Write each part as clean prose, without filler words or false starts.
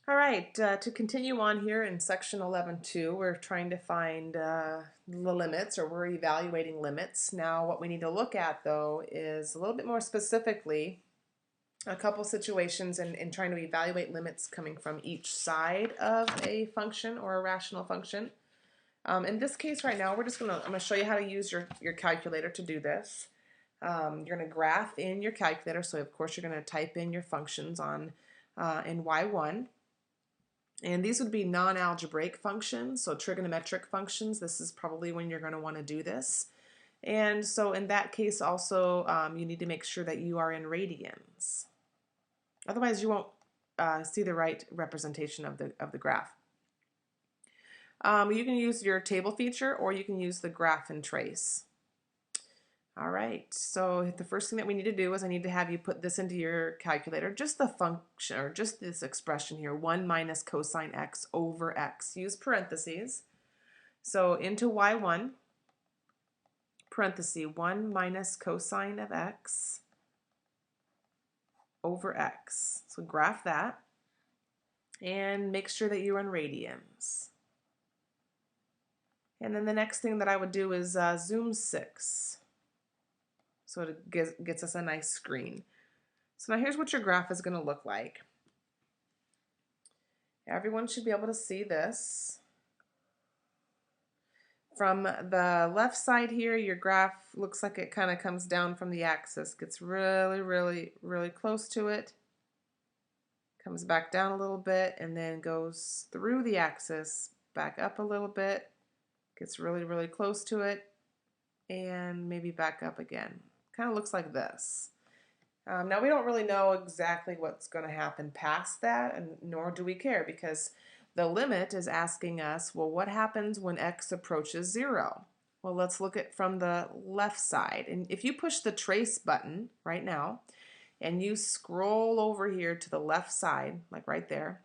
All right, to continue on here in section 11.2, we're trying to find the limits, or we're evaluating limits. Now what we need to look at though is a little bit more specifically a couple situations in trying to evaluate limits coming from each side of a function or a rational function. In this case right now, I'm gonna show you how to use your calculator to do this. You're gonna graph in your calculator, so of course you're gonna type in your functions on in Y1. And these would be non-algebraic functions, so trigonometric functions. This is probably when you're going to want to do this. And so in that case also, you need to make sure that you are in radians. Otherwise you won't see the right representation of the graph. You can use your table feature, or you can use the graph and trace. All right, so the first thing that we need to do is I need to have you put this into your calculator, just the function, or just this expression here, 1 minus cosine x over x. Use parentheses. So into y1, parenthesis, 1 minus cosine of x over x. So graph that, and make sure that you're in radians. And then the next thing that I would do is zoom 6. So it gets us a nice screen. So now here's what your graph is going to look like. Everyone should be able to see this. From the left side here, your graph looks like it kind of comes down from the axis, gets really, really, really close to it, comes back down a little bit, and then goes through the axis, back up a little bit, gets really, really close to it, and maybe back up again. Kind of looks like this. Now we don't really know exactly what's going to happen past that, and nor do we care, because the limit is asking us, well, what happens when x approaches 0? Well, let's look at from the left side. And if you push the trace button right now and you scroll over here to the left side, like right there,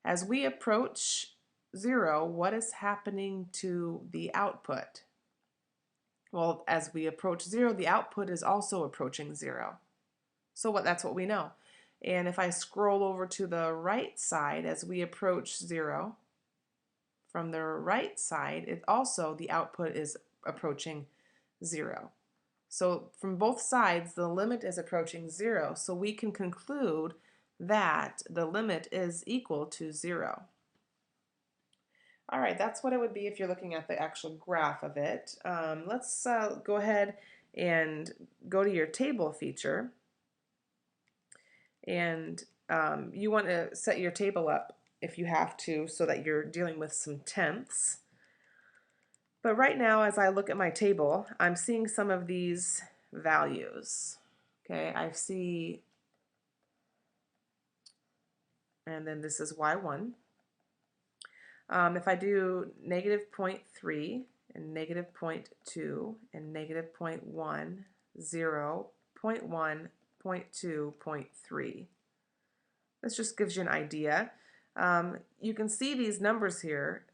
as we approach 0, what is happening to the output? Well, as we approach 0, the output is also approaching 0. So that's what we know. And if I scroll over to the right side as we approach 0, from the right side, the output is approaching 0. So from both sides, the limit is approaching 0. So we can conclude that the limit is equal to 0. All right, that's what it would be if you're looking at the actual graph of it. Let's go ahead and go to your table feature. And you want to set your table up, if you have to, so that you're dealing with some tenths. But right now, as I look at my table, I'm seeing some of these values. Okay, I see, and then this is y1. If I do negative 0.3 and negative 0.2 and negative 0.1, 0, 0.1, 0.2, 0.3. This just gives you an idea. You can see these numbers here,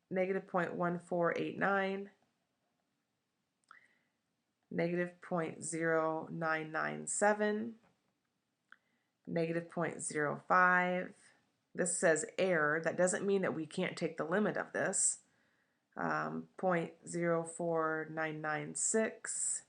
negative 0.1489, negative 0.0997, negative 0.05. This says error. That doesn't mean that we can't take the limit of this. 0.04996,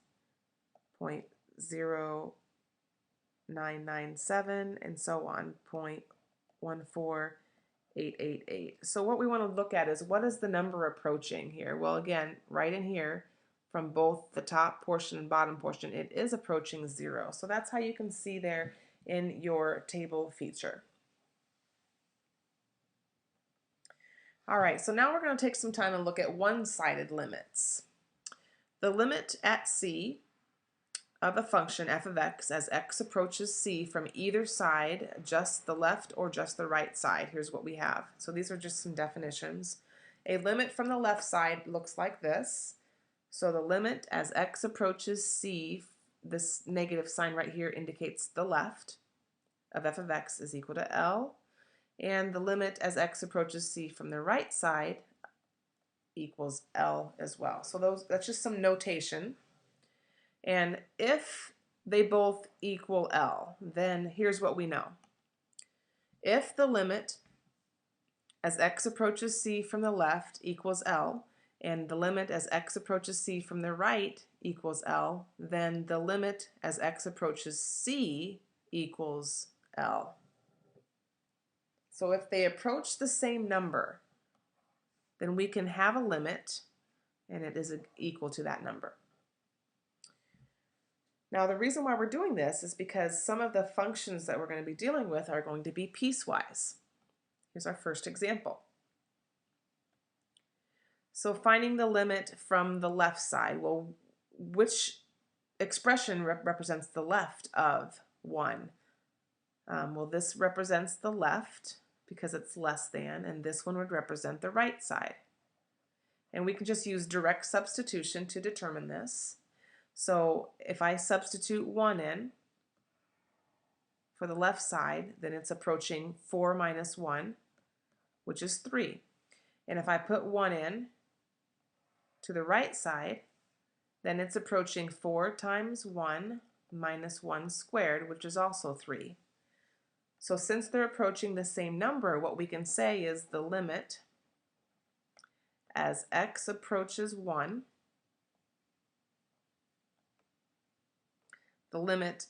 0.0997, and so on, 0.14888. So what we want to look at is, what is the number approaching here? Well, again, right in here, from both the top portion and bottom portion, it is approaching 0. So that's how you can see there in your table feature. All right, so now we're going to take some time and look at one-sided limits. The limit at c of a function f of x as x approaches c from either side, just the left or just the right side. Here's what we have. So these are just some definitions. A limit from the left side looks like this. So the limit as x approaches c, this negative sign right here indicates the left, of f of x is equal to L. And the limit as x approaches c from the right side equals L as well. So that's just some notation. And if they both equal L, then here's what we know. If the limit as x approaches c from the left equals L, and the limit as x approaches c from the right equals L, then the limit as x approaches c equals L. So if they approach the same number, then we can have a limit and it is equal to that number. Now the reason why we're doing this is because some of the functions that we're going to be dealing with are going to be piecewise. Here's our first example. So finding the limit from the left side, well, which expression represents the left of 1? Well, this represents the left because it's less than, and this one would represent the right side. And we can just use direct substitution to determine this. So if I substitute 1 in for the left side, then it's approaching 4 minus 1, which is 3. And if I put 1 in to the right side, then it's approaching 4 times 1 minus 1 squared, which is also 3. So since they're approaching the same number, what we can say is the limit as x approaches 1, the limit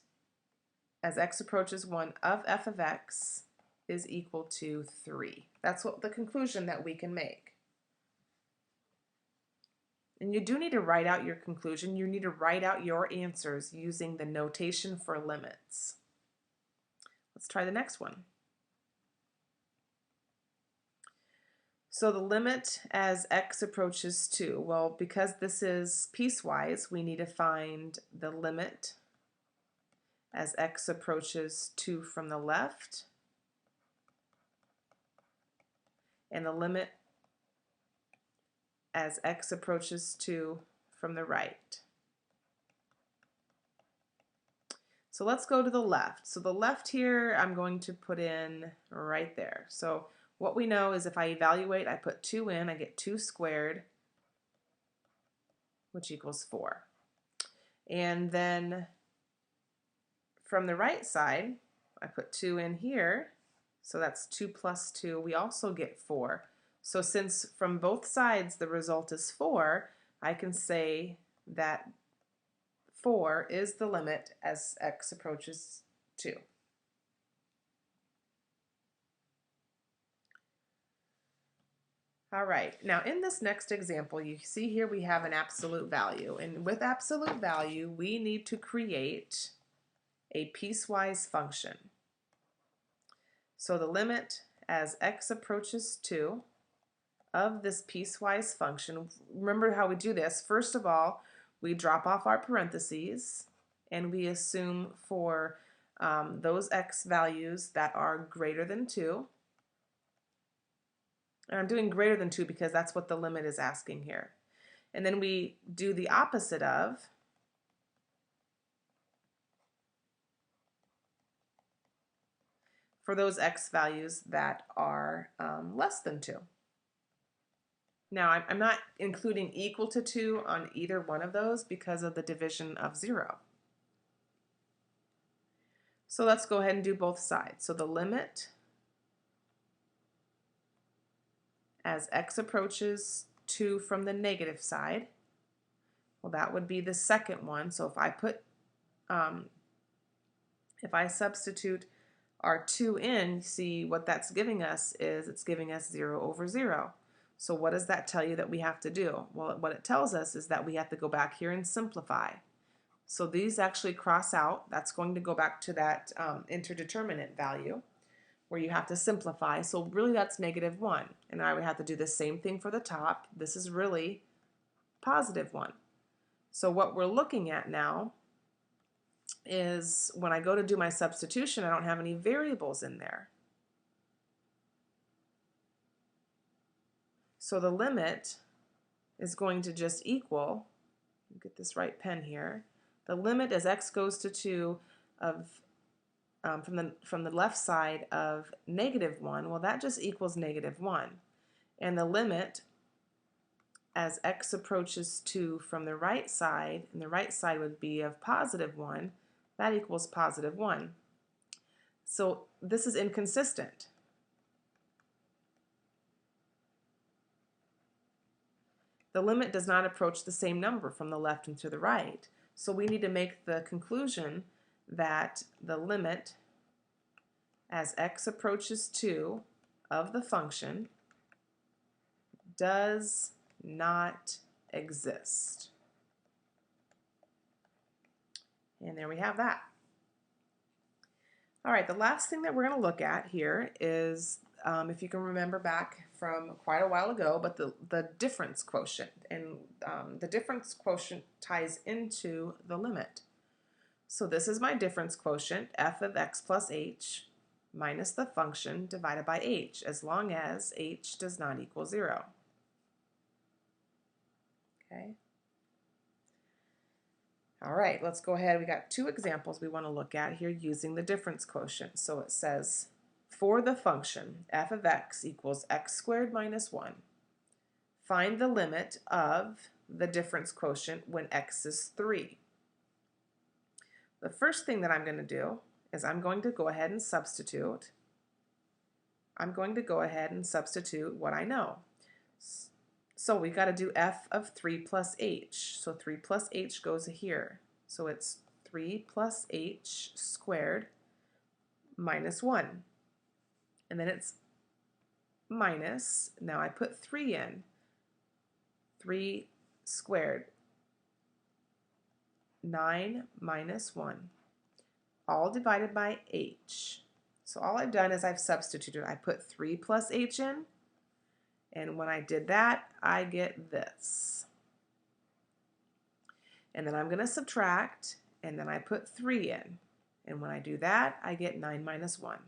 as x approaches 1 of f of x is equal to 3. That's what the conclusion that we can make. And you do need to write out your conclusion. You need to write out your answers using the notation for limits. Let's try the next one. So the limit as x approaches 2. Well, because this is piecewise, we need to find the limit as x approaches 2 from the left and the limit as x approaches 2 from the right. So let's go to the left. So the left here I'm going to put in right there. So what we know is if I evaluate, I put 2 in, I get 2 squared, which equals 4. And then from the right side, I put 2 in here, so that's 2 plus 2, we also get 4. So since from both sides the result is 4, I can say that 4 is the limit as x approaches 2. All right, now in this next example, you see here we have an absolute value. And with absolute value, we need to create a piecewise function. So the limit as x approaches 2 of this piecewise function, remember how we do this. First of all, we drop off our parentheses and we assume for those x values that are greater than 2. And I'm doing greater than 2 because that's what the limit is asking here. And then we do the opposite of for those x values that are less than 2. Now, I'm not including equal to 2 on either one of those because of the division of 0. So let's go ahead and do both sides. So the limit as x approaches 2 from the negative side, well, that would be the second one. So if I put, if I substitute our 2 in, see what that's giving us is it's giving us 0 over 0. So what does that tell you that we have to do? Well, what it tells us is that we have to go back here and simplify. So these actually cross out. That's going to go back to that interdeterminant value where you have to simplify. So really that's -1. And I would have to do the same thing for the top. This is really +1. So what we're looking at now is when I go to do my substitution, I don't have any variables in there. So the limit is going to just equal, get this right pen here, the limit as x goes to 2 of from the left side of -1, well, that just equals -1. And the limit as x approaches 2 from the right side, and the right side would be of +1, that equals +1. So this is inconsistent. The limit does not approach the same number from the left and to the right. So we need to make the conclusion that the limit as x approaches 2 of the function does not exist. And there we have that. All right, the last thing that we're going to look at here is, if you can remember back from quite a while ago, but the difference quotient. And the difference quotient ties into the limit. So this is my difference quotient, f of x plus h minus the function divided by h, as long as h does not equal 0. Okay. All right, let's go ahead. We got two examples we want to look at here using the difference quotient. So it says, for the function f of x equals x squared minus 1, find the limit of the difference quotient when x is 3. The first thing that I'm going to do is I'm going to go ahead and substitute. I'm going to go ahead and substitute what I know. So we got to do f of 3 plus h. So 3 plus h goes here. So it's 3 plus h squared minus 1. And then it's minus, now I put 3 in. 3 squared, 9 minus 1, all divided by h. So all I've done is I've substituted. I put 3 plus h in, and when I did that, I get this. And then I'm going to subtract, and then I put 3 in. And when I do that, I get 9 minus 1.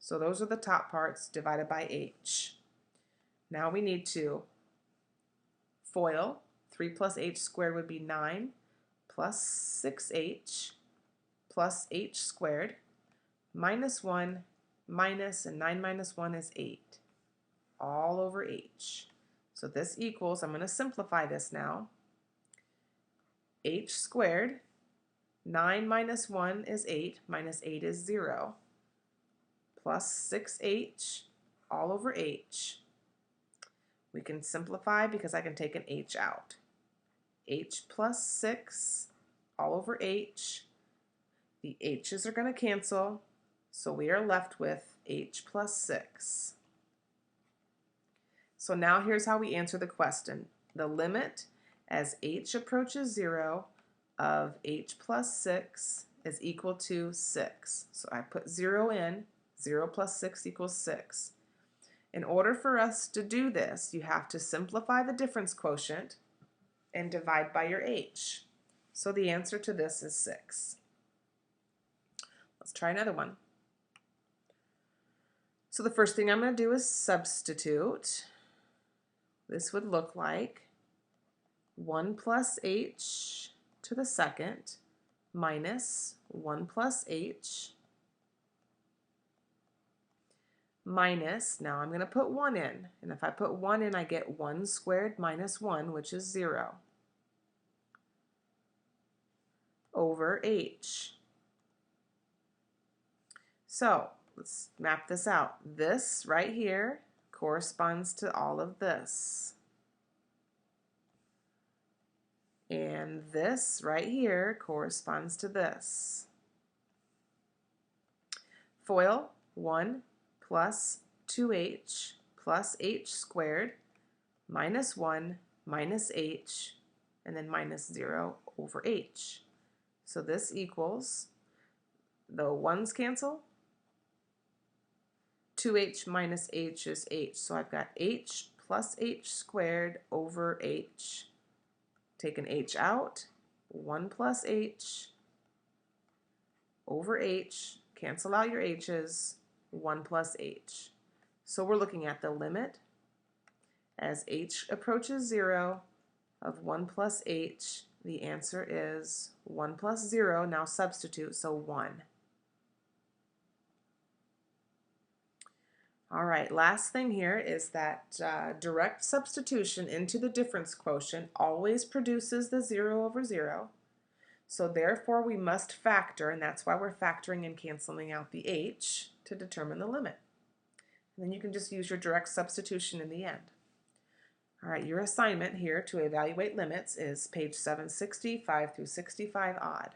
So those are the top parts divided by h. Now we need to FOIL. 3 plus h squared would be 9 plus 6h plus h squared minus 1 minus, and 9 minus 1 is 8. All over h. So this equals, I'm going to simplify this now, h squared, 9 minus 1 is 8, minus 8 is 0, plus 6h all over h. We can simplify because I can take an h out. H plus 6 all over h. The h's are going to cancel, so we are left with h plus 6. So now here's how we answer the question. The limit as h approaches 0 of h plus 6 is equal to 6. So I put 0 in. 0 plus 6 equals 6. In order for us to do this, you have to simplify the difference quotient and divide by your h. So the answer to this is 6. Let's try another one. So the first thing I'm going to do is substitute. This would look like 1 plus h to the second minus 1 plus h minus, now I'm going to put 1 in, and if I put 1 in, I get 1 squared minus 1, which is 0, over h. So let's map this out. This right here corresponds to all of this. And this right here corresponds to this. FOIL 1 plus 2h plus h squared minus 1 minus h, and then minus 0 over h. So this equals, the 1's cancel, 2h minus h is h. So I've got h plus h squared over h. Take an h out, 1 plus h over h, cancel out your h's, 1 plus h. So we're looking at the limit as h approaches 0 of 1 plus h. The answer is 1 plus 0. Now substitute, so 1. All right, last thing here is that direct substitution into the difference quotient always produces the 0 over 0. So therefore we must factor, and that's why we're factoring and canceling out the h to determine the limit. And then you can just use your direct substitution in the end. All right, your assignment here to evaluate limits is page 760, 5 through 65 odd.